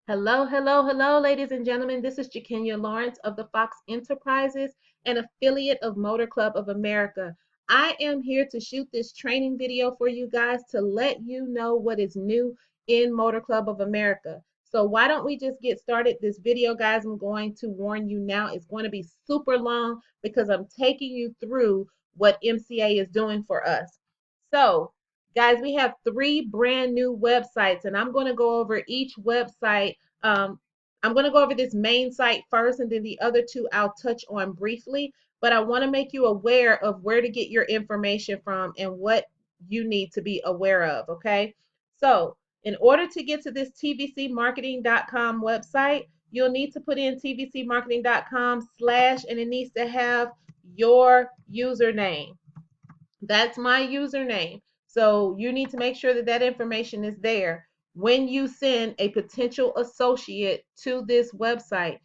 Hello, hello, hello, ladies and gentlemen. This is Jakenya Lawrence of the Fox Enterprises, an affiliate of Motor Club of America. I am here to shoot this training video for you guys to let you know what is new in Motor Club of America. So why don't we just get started? This video, guys, I'm going to warn you now, it's going to be super long because I'm taking you through what MCA is doing for us. So guys, we have three brand new websites, and I'm going to go over each website. um, I'm going to go over this main site first, and then the other two I'll touch on briefly. But I want to make you aware of where to get your information from and what you need to be aware of. Okay. So, in order to get to this tvcmarketing.com website, you'll need to put in tvcmarketing.com slash, and it needs to have your username. That's my username. So you need to make sure that that information is there when you send a potential associate to this website.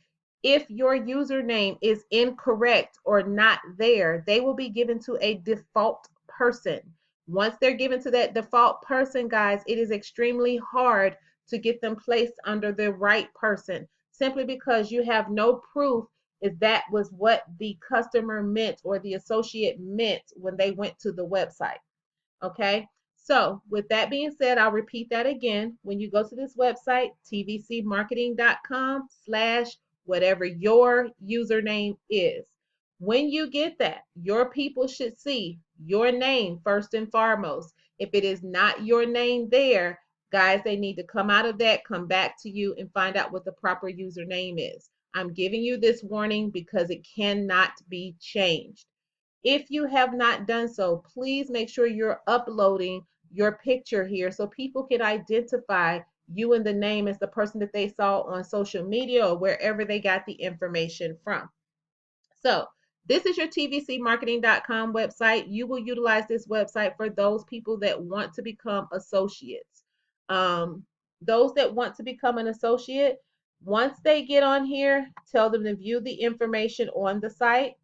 If your username is incorrect or not there, they will be given to a default person. Once they're given to that default person, guys, it is extremely hard to get them placed under the right person simply because you have no proof if that was what the customer meant or the associate meant when they went to the website. Okay. So with that being said, I'll repeat that again. When you go to this website, tvcmarketing.com slash whatever your username is. When you get that, your people should see your name first and foremost. If it is not your name there, guys, they need to come out of that, come back to you and find out what the proper username is. I'm giving you this warning because it cannot be changed. If you have not done so, please make sure you're uploading your picture here so people can identify you and the name as the person that they saw on social media or wherever they got the information from. So this is your tvcmarketing.com website. You will utilize this website for those people that want to become associates. Those that want to become an associate, once they get on here, tell them to view the information on the site.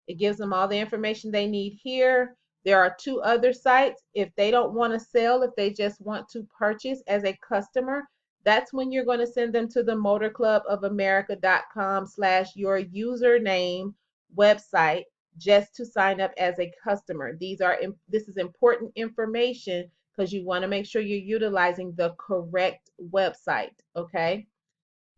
It gives them all the information they need here. There are two other sites. If they don't want to sell, if they just want to purchase as a customer, that's when you're going to send them to the motorclubofamerica.com slash your username website just to sign up as a customer. This is important information because you want to make sure you're utilizing the correct website. Okay.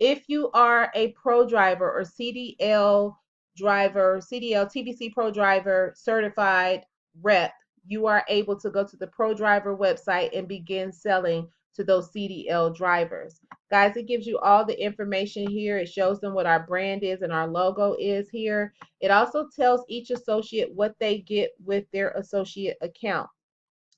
If you are a pro driver or CDL driver, CDL, TVC pro driver certified rep, you are able to go to the pro driver website and begin selling to those CDL drivers. Guys, it gives you all the information here. It shows them what our brand is and our logo is here. It also tells each associate what they get with their associate account.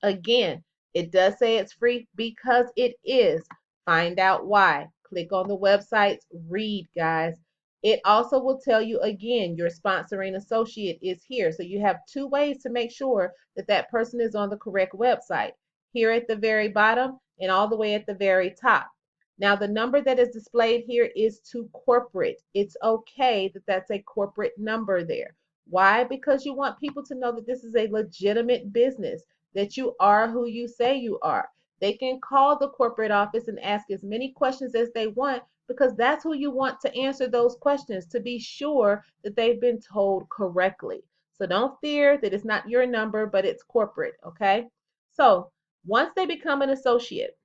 Again, it does say it's free because it is. Find out why. Click on the websites, read, guys. It also will tell you again, your sponsoring associate is here. So you have two ways to make sure that that person is on the correct website. Here at the very bottom and all the way at the very top. Now, the number that is displayed here is to corporate. It's okay that that's a corporate number there. Why? Because you want people to know that this is a legitimate business, that you are who you say you are. They can call the corporate office and ask as many questions as they want because that's who you want to answer those questions to be sure that they've been told correctly. So don't fear that it's not your number, but it's corporate, okay? So once they become an associate,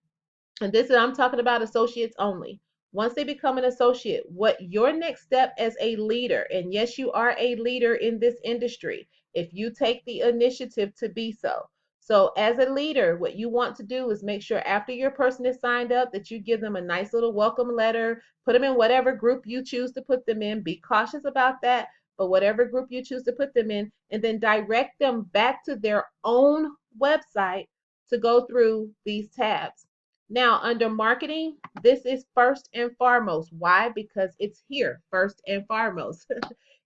and this is, I'm talking about associates only. Once they become an associate, what your next step as a leader, and yes, you are a leader in this industry if you take the initiative to be so. So as a leader, what you want to do is make sure after your person is signed up that you give them a nice little welcome letter, put them in whatever group you choose to put them in. Be cautious about that, but whatever group you choose to put them in, and then direct them back to their own website to go through these tabs. Now, under marketing, this is first and foremost. Why? Because it's here first and foremost.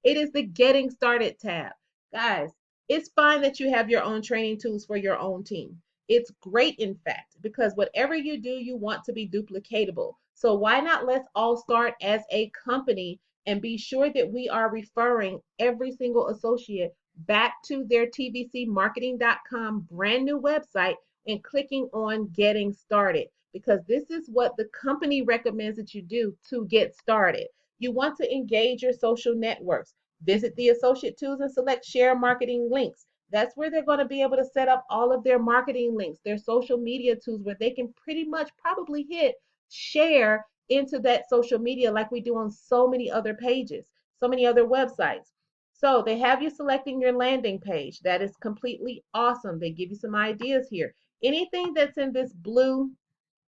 It is the getting started tab. Guys, it's fine that you have your own training tools for your own team. It's great, in fact, because whatever you do, you want to be duplicatable. So why not let's all start as a company and be sure that we are referring every single associate back to their tvcmarketing.com brand new website and clicking on getting started. because this is what the company recommends that you do to get started. You want to engage your social networks. Visit the associate tools and select share marketing links. That's where they're going to be able to set up all of their marketing links, their social media tools, where they can pretty much probably hit share into that social media like we do on so many other pages, so many other websites. So they have you selecting your landing page. That is completely awesome. They give you some ideas here. Anything that's in this blue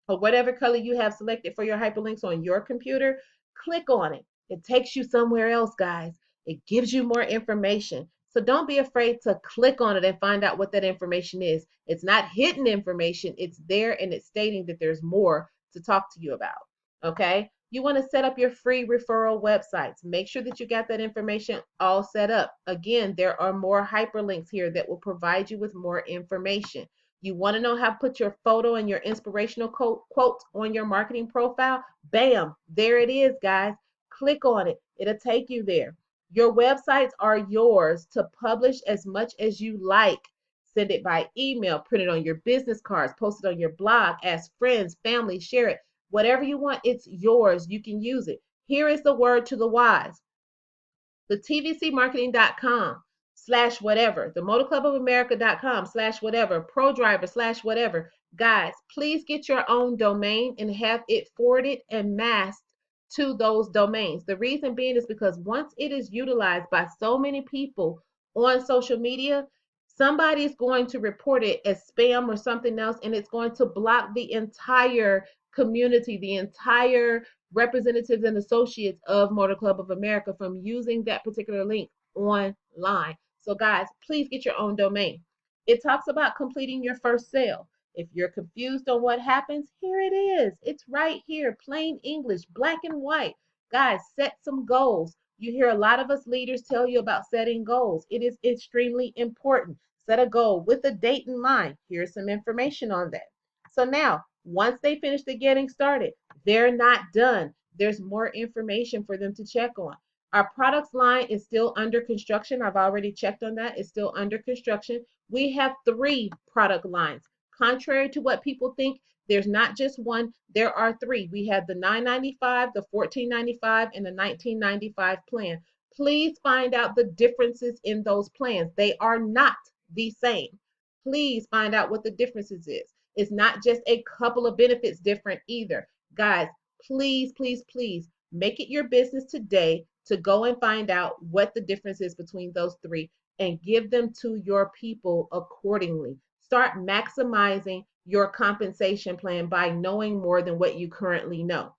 or whatever color you have selected for your hyperlinks on your computer, click on it. It takes you somewhere else, guys. It gives you more information. So don't be afraid to click on it and find out what that information is. It's not hidden information, it's there and it's stating that there's more to talk to you about. Okay? You want to set up your free referral websites. Make sure that you got that information all set up. Again, there are more hyperlinks here that will provide you with more information. You want to know how to put your photo and your inspirational quote on your marketing profile? Bam, there it is, guys. Click on it. It'll take you there. Your websites are yours to publish as much as you like. Send it by email, print it on your business cards, post it on your blog, ask friends, family, share it. Whatever you want, it's yours. You can use it. Here is the word to the wise. The tvcmarketing.com slash whatever, the motorclubofamerica.com slash whatever, ProDriver slash whatever. Guys, please get your own domain and have it forwarded and masked to those domains. The reason being is because once it is utilized by so many people on social media, somebody's going to report it as spam or something else, and it's going to block the entire community, the entire representatives and associates of Motor Club of America from using that particular link online. So, guys, please get your own domain. It talks about completing your first sale. If you're confused on what happens, here it is. It's right here, plain English, black and white. Guys, set some goals. You hear a lot of us leaders tell you about setting goals. It is extremely important. Set a goal with a date in mind. Here's some information on that. So now, once they finish the getting started, they're not done. There's more information for them to check on. Our products line is still under construction. I've already checked on that. It's still under construction. We have 3 product lines. Contrary to what people think, there's not just one, there are 3. We have the $9.95, the $14.95, and the $19.95 plan. Please find out the differences in those plans. They are not the same. Please find out what the differences is. It's not just a couple of benefits different either. Guys, please, please, please make it your business today to go and find out what the difference is between those 3 and give them to your people accordingly. Start maximizing your compensation plan by knowing more than what you currently know.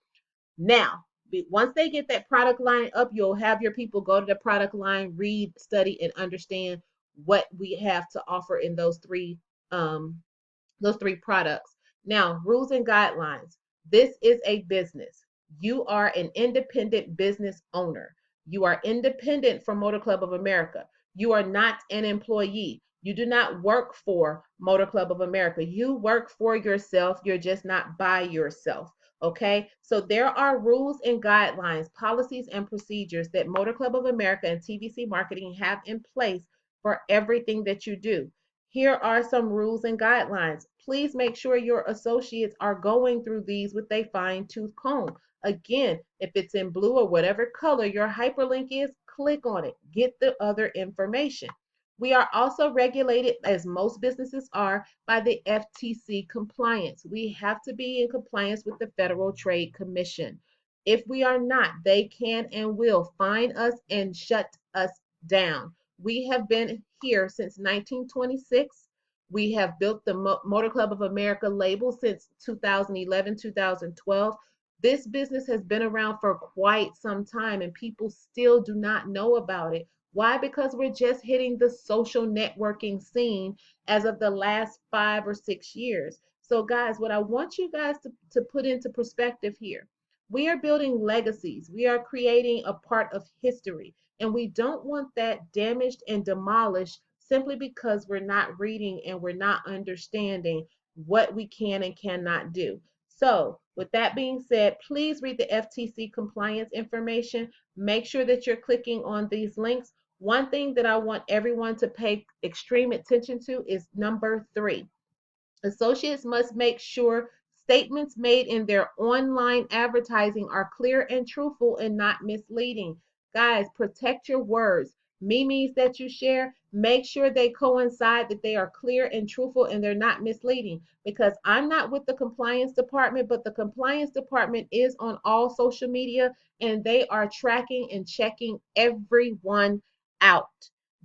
Now, once they get that product line up, you'll have your people go to the product line, read, study, and understand what we have to offer in those three products. Now, rules and guidelines. This is a business. You are an independent business owner. You are independent from Motor Club of America. You are not an employee. You do not work for Motor Club of America. You work for yourself. You're just not by yourself. Okay, so there are rules and guidelines, policies and procedures that Motor Club of America and TVC Marketing have in place for everything that you do. Here are some rules and guidelines. Please make sure your associates are going through these with a fine-tooth comb. Again, if it's in blue or whatever color your hyperlink is, click on it. Get the other information. We are also regulated, as most businesses are, by the FTC compliance. We have to be in compliance with the Federal Trade Commission. If we are not, they can and will fine us and shut us down. We have been here since 1926. We have built the Motor Club of America label since 2011, 2012. This business has been around for quite some time and people still do not know about it. Why? Because we're just hitting the social networking scene as of the last 5 or 6 years. So guys, what I want you guys to put into perspective here, we are building legacies. We are creating a part of history. And we don't want that damaged and demolished simply because we're not reading and we're not understanding what we can and cannot do. So with that being said, please read the FTC compliance information. Make sure that you're clicking on these links. One thing that I want everyone to pay extreme attention to is number 3. Associates must make sure Statements made in their online advertising are clear and truthful and not misleading. Guys, protect your words. Memes that you share, make sure they coincide, that they are clear and truthful and they're not misleading. Because I'm not with the compliance department, but the compliance department is on all social media and they are tracking and checking everyone out.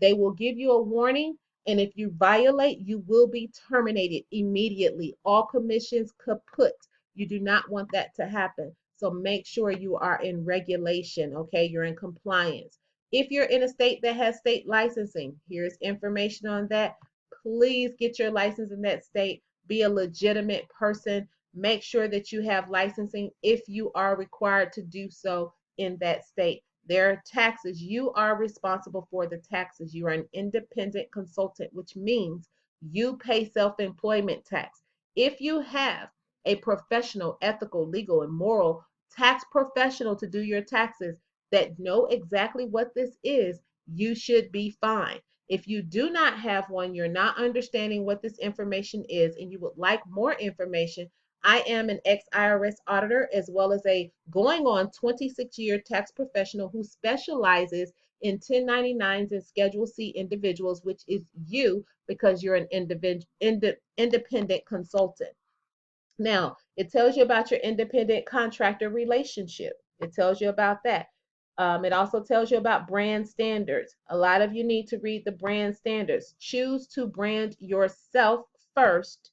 They will give you a warning, and if you violate, you will be terminated immediately. All commissions kaput. You do not want that to happen. So make sure you are in regulation, okay? You're in compliance. If you're in a state that has state licensing, here's information on that. Please get your license in that state. Be a legitimate person. Make sure that you have licensing if you are required to do so in that state. There are taxes. You are responsible for the taxes. You are an independent consultant, which means you pay self-employment tax. If you have a professional, ethical, legal, and moral tax professional to do your taxes that know exactly what this is, you should be fine. If you do not have one, you're not understanding what this information is, and you would like more information, I am an ex-IRS auditor as well as a going on 26-year tax professional who specializes in 1099s and Schedule C individuals, which is you because you're an independent consultant. Now, it tells you about your independent contractor relationship. It tells you about that. It also tells you about brand standards. A lot of you need to read the brand standards. Choose to brand yourself first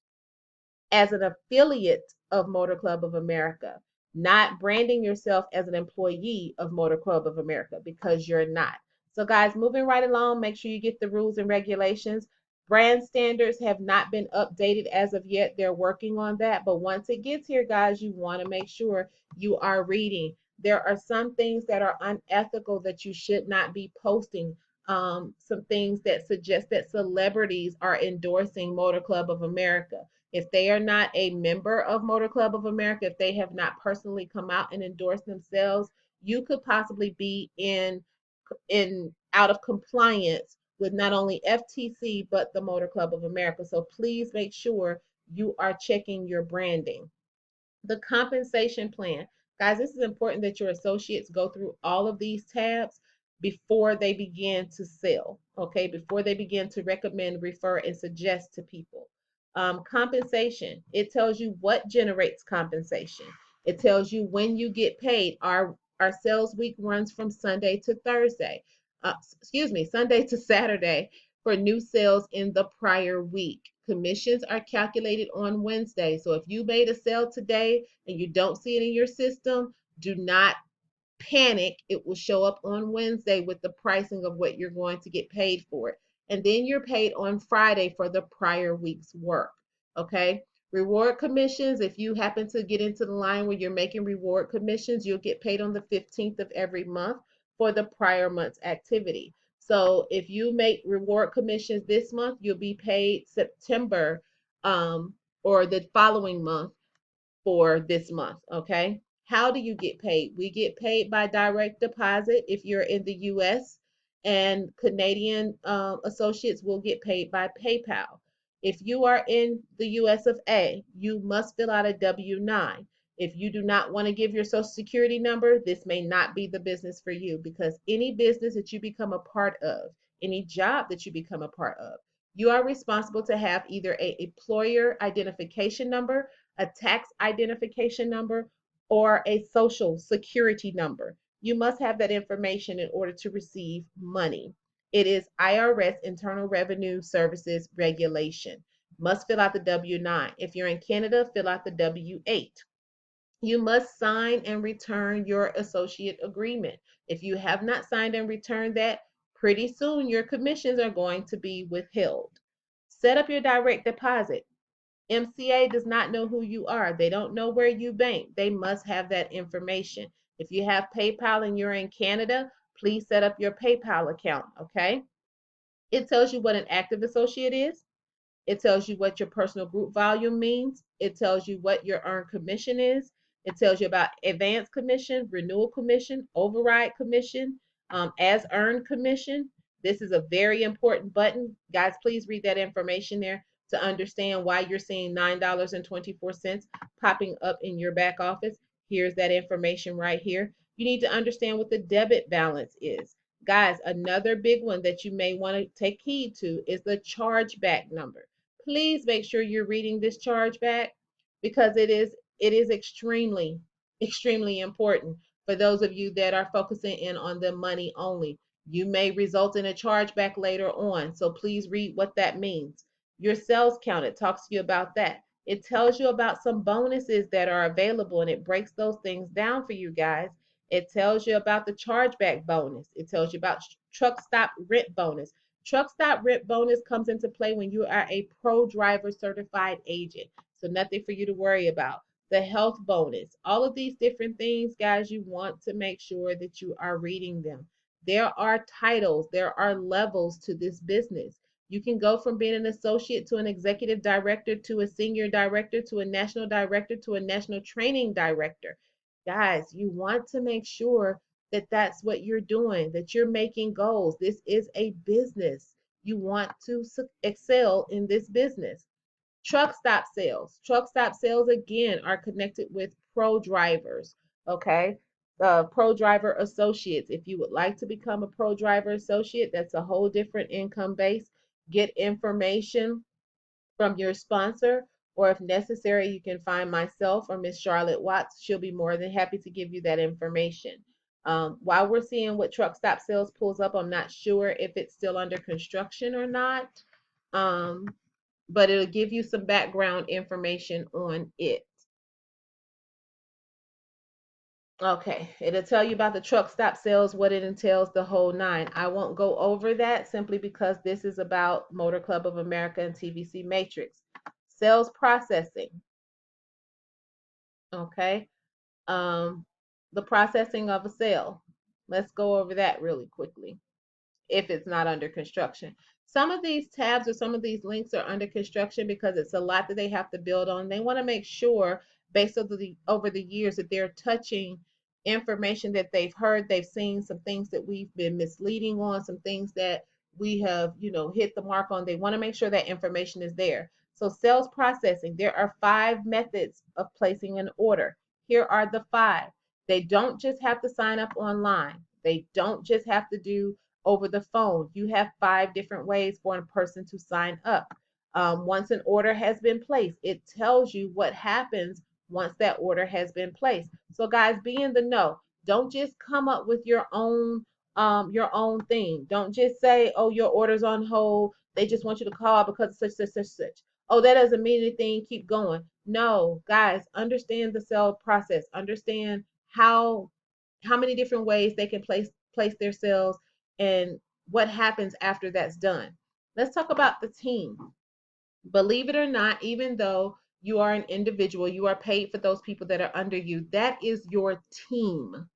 as an affiliate of Motor Club of America, not branding yourself as an employee of Motor Club of America, because you're not. So, guys, moving right along, make sure you get the rules and regulations. Brand standards have not been updated as of yet. They're working on that. But once it gets here, guys, you want to make sure you are reading. There are some things that are unethical that you should not be posting. Some things that suggest that celebrities are endorsing Motor Club of America. If they are not a member of Motor Club of America, if they have not personally come out and endorsed themselves, you could possibly be in out of compliance with not only FTC but the Motor Club of America. So please make sure you are checking your branding. The compensation plan. Guys, this is important that your associates go through all of these tabs before they begin to sell, okay? Before they begin to recommend, refer, and suggest to people. Compensation, it tells you what generates compensation. It tells you when you get paid. Our sales week runs from Sunday to Thursday. Sunday to Saturday for new sales in the prior week. Commissions are calculated on Wednesday. So if you made a sale today and you don't see it in your system, do not panic. It will show up on Wednesday with the pricing of what you're going to get paid for it. And then you're paid on Friday for the prior week's work. Okay. Reward commissions, if you happen to get into the line where you're making reward commissions, you'll get paid on the 15th of every month for the prior month's activity. So if you make reward commissions this month, you'll be paid September or the following month for this month, okay? How do you get paid? We get paid by direct deposit if you're in the US, and Canadian associates will get paid by PayPal. If you are in the US of A, you must fill out a W-9. If you do not want to give your social security number, this may not be the business for you, because any business that you become a part of, any job that you become a part of, you are responsible to have either an employer identification number, a tax identification number, or a social security number. You must have that information in order to receive money. It is IRS, Internal Revenue Services regulation. Must fill out the W-9. If you're in Canada, fill out the W-8. You must sign and return your associate agreement. If you have not signed and returned that, pretty soon your commissions are going to be withheld. Set up your direct deposit. MCA does not know who you are. They don't know where you bank. They must have that information. If you have PayPal and you're in Canada, please set up your PayPal account, okay? It tells you what an active associate is. It tells you what your personal group volume means. It tells you what your earned commission is. It tells you about advance commission, renewal commission, override commission, as earned commission. This is a very important button. Guys, please read that information there. to understand why you're seeing $9.24 popping up in your back office. Here's that information right here. You need to understand what the debit balance is. Guys, another big one that you may want to take heed to is the chargeback number. Please make sure you're reading this chargeback because it is extremely important for those of you that are focusing in on the money only. You may result in a chargeback later on, so please read what that means. Your sales count, it talks to you about that. It tells you about some bonuses that are available and it breaks those things down for you guys. It tells you about the chargeback bonus. It tells you about truck stop rent bonus. Truck stop rent bonus comes into play when you are a pro driver certified agent. So nothing for you to worry about. The health bonus, all of these different things, guys, you want to make sure that you are reading them. There are titles, there are levels to this business. You can go from being an associate to an executive director to a senior director to a national director to a national training director. Guys, you want to make sure that that's what you're doing, that you're making goals. This is a business. You want to excel in this business. Truck stop sales. Truck stop sales again are connected with pro drivers. Okay. Pro driver associates. If you would like to become a pro driver associate, that's a whole different income base. Get information from your sponsor, or if necessary, you can find myself or Miss Charlotte Watts. She'll be more than happy to give you that information. While we're seeing what truck stop sales pulls up, I'm not sure if it's still under construction or not. Um, but it'll give you some background information on it. Okay, it'll tell you about the truck stop sales, what it entails, the whole nine. I won't go over that simply because this is about Motor Club of America and TVC Matrix. Sales processing. Okay, the processing of a sale. Let's go over that really quickly, if it's not under construction. Some of these tabs or some of these links are under construction because it's a lot that they have to build on. They want to make sure, based over the years, that they're touching information that they've heard, they've seen, some things that we've been misleading on, some things that we have, hit the mark on. They want to make sure that information is there. So sales processing, there are 5 methods of placing an order. Here are the 5. They don't just have to sign up online. They don't just have to do over the phone. You have 5 different ways for a person to sign up. Once an order has been placed, it tells you what happens once that order has been placed. So guys, be in the know. Don't just come up with your own thing. Don't just say, oh, your order's on hold. They just want you to call because such. Oh, that doesn't mean anything. Keep going. No, guys, understand the sale process. Understand how many different ways they can place their sales and what happens after that's done. Let's talk about the team. Believe it or not, even though you are an individual, you are paid for those people that are under you. That is your team.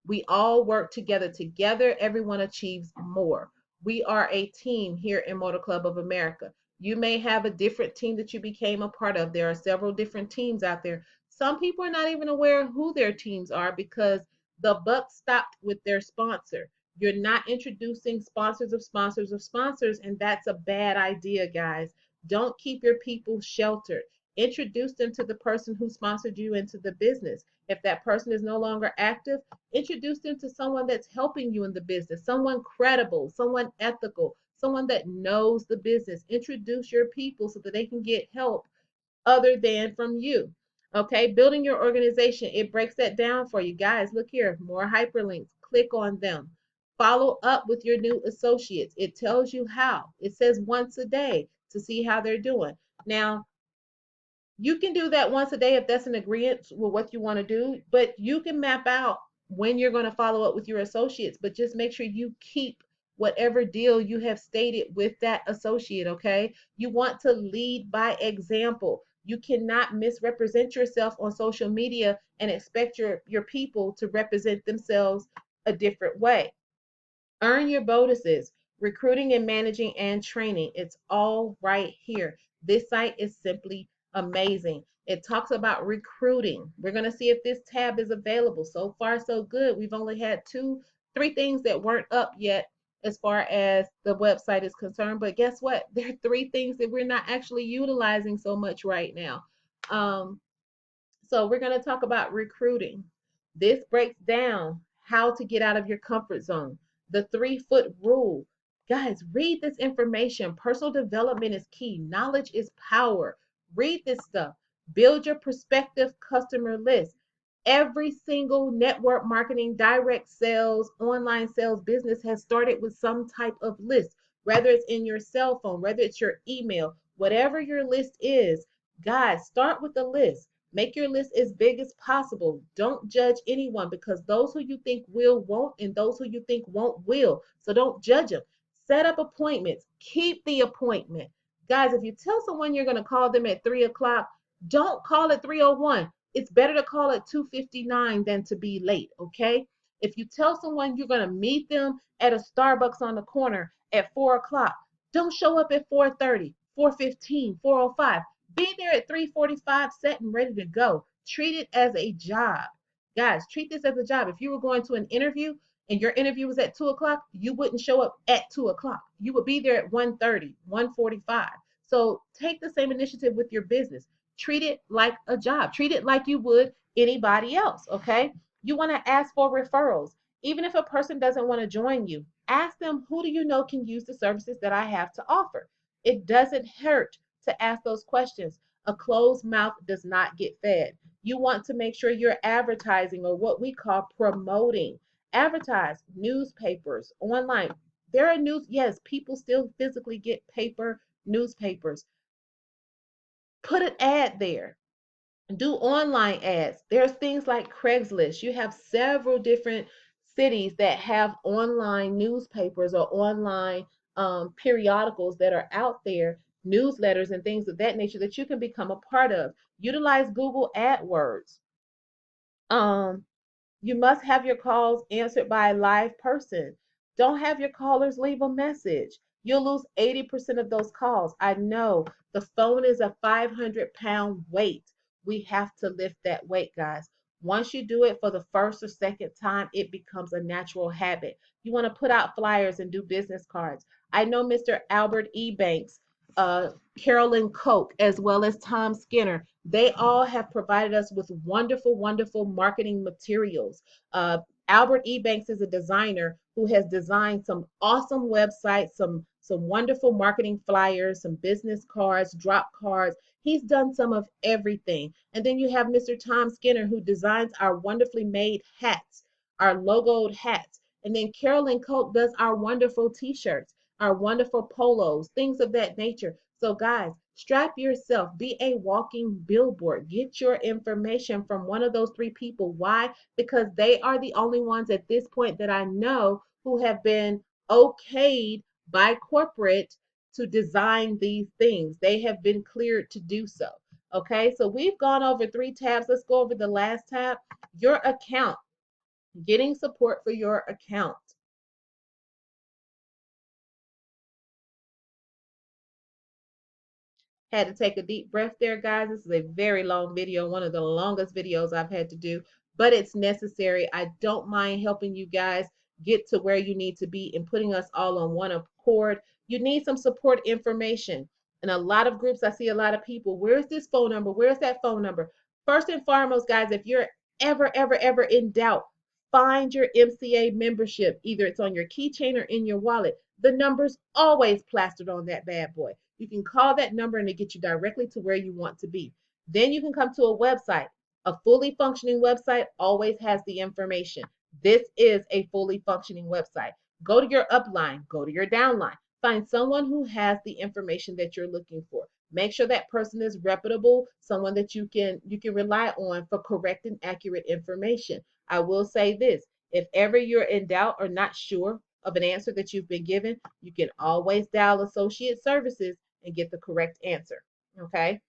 We all work together. Together, everyone achieves more. We are a team here in Motor Club of America. You may have a different team that you became a part of. There are several different teams out there. Some people are not even aware who their teams are because the buck stopped with their sponsor. You're not introducing sponsors of sponsors of sponsors, and that's a bad idea, guys. Don't keep your people sheltered. Introduce them to the person who sponsored you into the business. If that person is no longer active, introduce them to someone that's helping you in the business, someone credible, someone ethical, someone that knows the business. Introduce your people so that they can get help other than from you. Okay, building your organization, it breaks that down for you guys. Look here, more hyperlinks. Click on them. Follow up with your new associates. It tells you how. It says once a day to see how they're doing. Now, you can do that once a day if that's an agreement with what you want to do, but you can map out when you're going to follow up with your associates, but just make sure you keep whatever deal you have stated with that associate, okay? You want to lead by example. You cannot misrepresent yourself on social media and expect your people to represent themselves a different way. Earn your bonuses, recruiting and managing and training. It's all right here. This site is simply amazing. It talks about recruiting. We're going to see if this tab is available. So far, so good. We've only had 3 things that weren't up yet as far as the website is concerned. But guess what? There are three things that we're not actually utilizing so much right now. Um, so we're going to talk about recruiting. This breaks down how to get out of your comfort zone, the 3-foot rule. Guys, read this information. Personal development is key. Knowledge is power. Read this stuff. Build your prospective customer list. Every single network marketing, direct sales, online sales business has started with some type of list, whether it's in your cell phone, whether it's your email, whatever your list is. Guys, start with the list. Make your list as big as possible. Don't judge anyone, because those who you think will won't, and those who you think won't will. So don't judge them. Set up appointments. Keep the appointment. Guys, if you tell someone you're going to call them at 3 o'clock, don't call at 3:01. It's better to call at 2:59 than to be late, okay? If you tell someone you're going to meet them at a Starbucks on the corner at 4 o'clock, don't show up at 4:30, 4:15, 4:05. Be there at 3:45, set and ready to go. Treat it as a job. Guys, treat this as a job. If you were going to an interview and your interview was at 2 o'clock, you wouldn't show up at 2 o'clock. You would be there at 1:30, 1:45. So take the same initiative with your business. Treat it like a job. Treat it like you would anybody else, okay? You want to ask for referrals. Even if a person doesn't want to join you, ask them, who do you know can use the services that I have to offer? It doesn't hurt to ask those questions. A closed mouth does not get fed. You want to make sure you're advertising, or what we call promoting. Advertise newspapers, online. There are news, yes, people still physically get paper newspapers. Put an ad there. Do online ads. There's things like Craigslist. You have several different cities that have online newspapers or online periodicals that are out there, newsletters and things of that nature that you can become a part of. Utilize Google AdWords. Um, you must have your calls answered by a live person. Don't have your callers leave a message. You'll lose 80% of those calls. I know the phone is a 500-pound weight. We have to lift that weight, guys. Once you do it for the first or second time, it becomes a natural habit. You want to put out flyers and do business cards. I know Mr. Albert E. Banks, Carolyn Koch, as well as Tom Skinner. They all have provided us with wonderful, wonderful marketing materials. Uh, Albert Ebanks is a designer who has designed some awesome websites, some wonderful marketing flyers, some business cards, drop cards. He's done some of everything. And then you have Mr. Tom Skinner, who designs our wonderfully made hats, our logoed hats. And then Carolyn Koch does our wonderful t-shirts, our wonderful polos, things of that nature. So guys, strap yourself, be a walking billboard. Get your information from one of those three people. Why? Because they are the only ones at this point that I know who have been okayed by corporate to design these things. They have been cleared to do so. Okay, so we've gone over 3 tabs. Let's go over the last tab, your account, getting support for your account. Had to take a deep breath there, guys. This is a very long video, one of the longest videos I've had to do, but it's necessary. I don't mind helping you guys get to where you need to be and putting us all on one accord. You need some support information. In a lot of groups, I see a lot of people, where's this phone number? Where's that phone number? First and foremost, guys, if you're ever in doubt, find your MCA membership. Either it's on your keychain or in your wallet. The number's always plastered on that bad boy. You can call that number and it gets you directly to where you want to be. Then you can come to a website. A fully functioning website always has the information. This is a fully functioning website. Go to your upline, go to your downline. Find someone who has the information that you're looking for. Make sure that person is reputable, someone that you can rely on for correct and accurate information. I will say this, if ever you're in doubt or not sure of an answer that you've been given, you can always dial associate services and get the correct answer. Okay.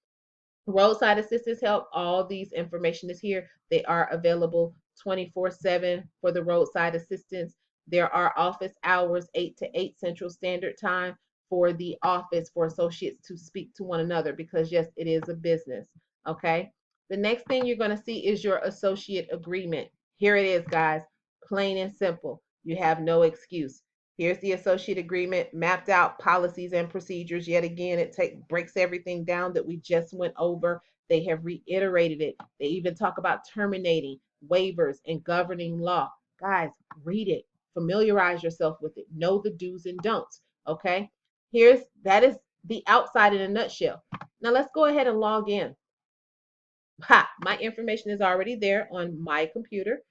Roadside assistance help. All these information is here. They are available 24/7 for the roadside assistance. There are office hours 8 to 8 Central Standard Time for the office for associates to speak to one another, because yes, it is a business. Okay. The next thing you're going to see is your associate agreement. Here it is, guys. Plain and simple. You have no excuse. Here's the associate agreement, mapped out policies and procedures. Yet again, it breaks everything down that we just went over. They have reiterated it. They even talk about terminating, waivers, and governing law. Guys, read it. Familiarize yourself with it. Know the do's and don'ts. Okay. That is the outside in a nutshell. Now let's go ahead and log in. Ha! My information is already there on my computer,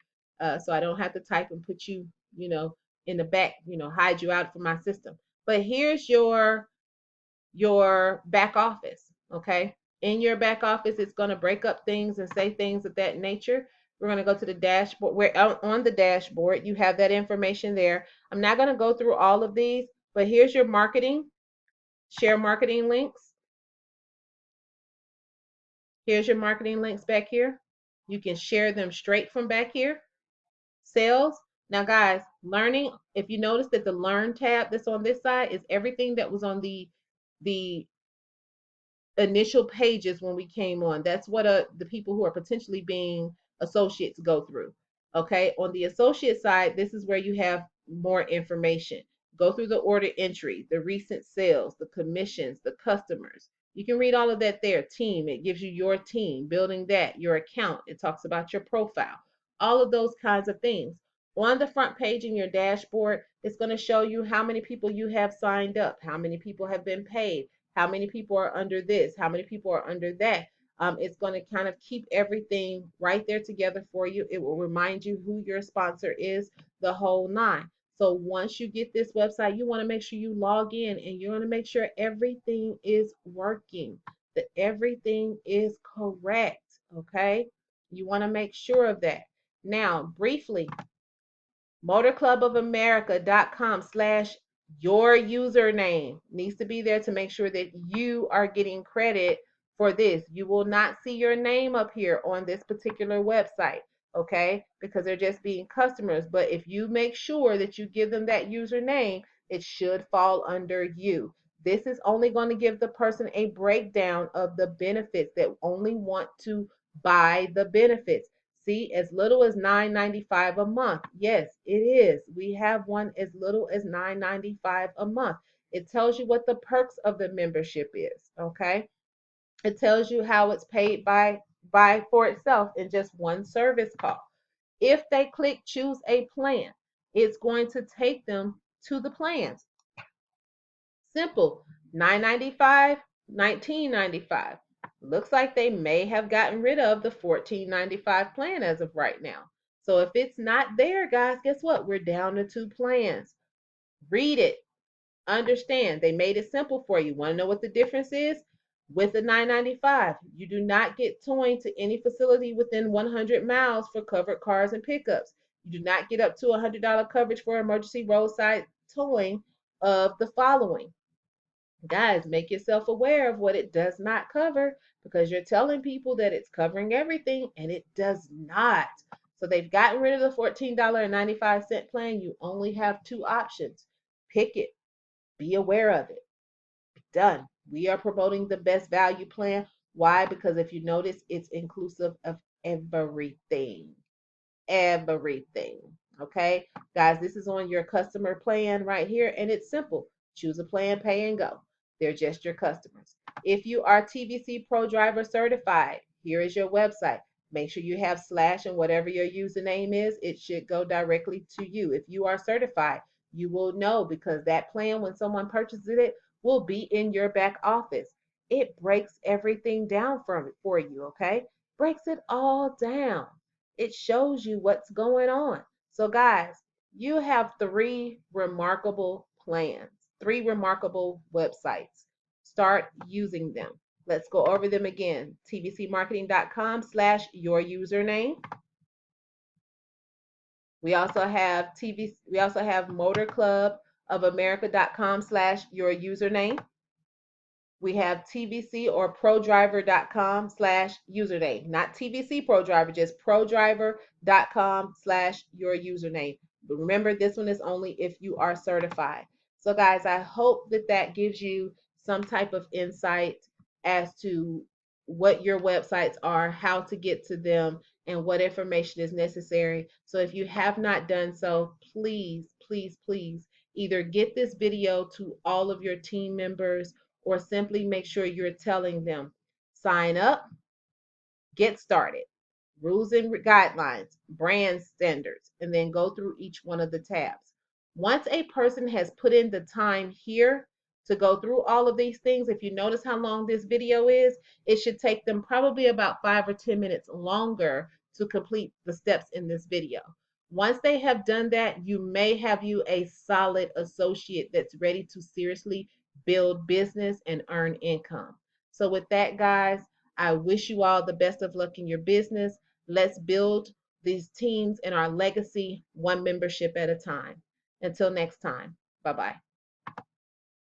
so I don't have to type and put you, in the back, hide you out from my system. But here's your back office. Okay, in your back office, it's going to break up things and say things of that nature. We're going to go to the dashboard. Where on the dashboard, you have that information there. I'm not going to go through all of these, but here's your marketing, share marketing links. Here's your marketing links back here. You can share them straight from back here. Sales. Now, guys, learning, if you notice that the learn tab that's on this side is everything that was on the initial pages when we came on. That's what the people who are potentially being associates go through. Okay, on the associate side, this is where you have more information. Go through the order entry, the recent sales, the commissions, the customers. You can read all of that there. Team, it gives you your team, building that, your account. It talks about your profile, all of those kinds of things. On the front page in your dashboard, it's going to show you how many people you have signed up, how many people have been paid, how many people are under this, how many people are under that. It's going to kind of keep everything right there together for you. It will remind you who your sponsor is, the whole nine. So once you get this website, you want to make sure you log in and you want to make sure everything is working, that everything is correct. Okay. You want to make sure of that. Now, briefly, motorclubofamerica.com/ your username needs to be there to make sure that you are getting credit for this. You will not see your name up here on this particular website, okay? Because they're just being customers. But if you make sure that you give them that username, it should fall under you. This is only going to give the person a breakdown of the benefits that only want to buy the benefits. See, as little as $9.95 a month. Yes, it is. We have one as little as $9.95 a month. It tells you what the perks of the membership is, okay? It tells you how it's paid by for itself in just one service call. If they click choose a plan, it's going to take them to the plans. Simple. $9.95, $19.95. Looks like they may have gotten rid of the $14.95 plan as of right now. So if it's not there, guys, guess what? We're down to 2 plans. Read it. Understand. They made it simple for you. Want to know what the difference is? With the $9.95, you do not get towing to any facility within 100 miles for covered cars and pickups. You do not get up to $100 coverage for emergency roadside towing of the following. Guys, make yourself aware of what it does not cover, because you're telling people that it's covering everything and it does not. So they've gotten rid of the $14.95 plan. You only have 2 options. Pick it. Be aware of it. Done. We are promoting the best value plan. Why? Because if you notice, it's inclusive of everything. Everything. Okay, guys, this is on your customer plan right here, and it's simple. Choose a plan, pay, and go. They're just your customers. If you are TVC Pro Driver certified, here is your website. Make sure you have / and whatever your username is, it should go directly to you. If you are certified, you will know, because that plan, when someone purchases it, will be in your back office. It breaks everything down for you, okay? Breaks it all down. It shows you what's going on. So, guys, you have 3 remarkable plans, 3 remarkable websites. Start using them. Let's go over them again. tvcmarketing.com / your username. We also have motorclubofamerica.com / your username. We have TVC or prodriver.com / username, not TVC ProDriver, just prodriver.com / your username. But remember, this one is only if you are certified. So guys, I hope that that gives you some type of insight as to what your websites are, how to get to them, and what information is necessary. So if you have not done so, please, please, please Either get this video to all of your team members or simply make sure you're telling them, sign up, get started, rules and guidelines, brand standards, and then go through each one of the tabs. Once a person has put in the time here to go through all of these things, if you notice how long this video is, it should take them probably about 5 or 10 minutes longer to complete the steps in this video. Once they have done that, you may have you a solid associate that's ready to seriously build business and earn income. So with that, guys, I wish you all the best of luck in your business. Let's build these teams and our legacy one membership at a time. Until next time, bye bye.